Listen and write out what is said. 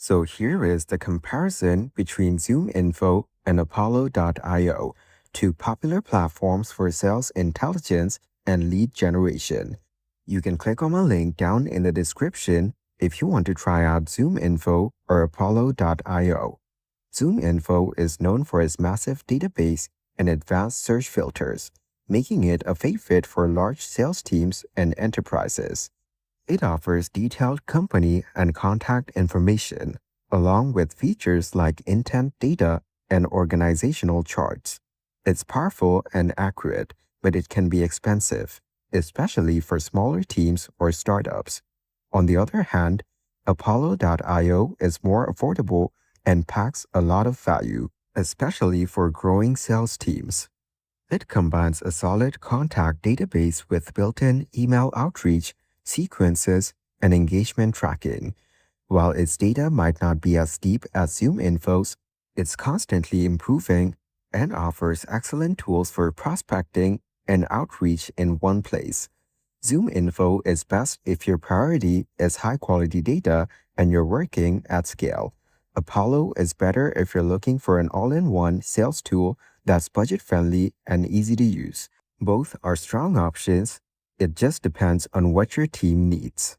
So here is the comparison between ZoomInfo and Apollo.io, two popular platforms for sales intelligence and lead generation. You can click on my link down in the description if you want to try out ZoomInfo or Apollo.io. ZoomInfo is known for its massive database and advanced search filters, making it a fit for large sales teams and enterprises. It offers detailed company and contact information, along with features like intent data and organizational charts. It's powerful and accurate, but it can be expensive, especially for smaller teams or startups. On the other hand, Apollo.io is more affordable and packs a lot of value, especially for growing sales teams. It combines a solid contact database with built-in email outreach, sequences, and engagement tracking. While its data might not be as deep as ZoomInfo's, it's constantly improving and offers excellent tools for prospecting and outreach in one place. ZoomInfo is best if your priority is high-quality data and you're working at scale. Apollo is better if you're looking for an all-in-one sales tool that's budget-friendly and easy to use. Both are strong options. It just depends on what your team needs.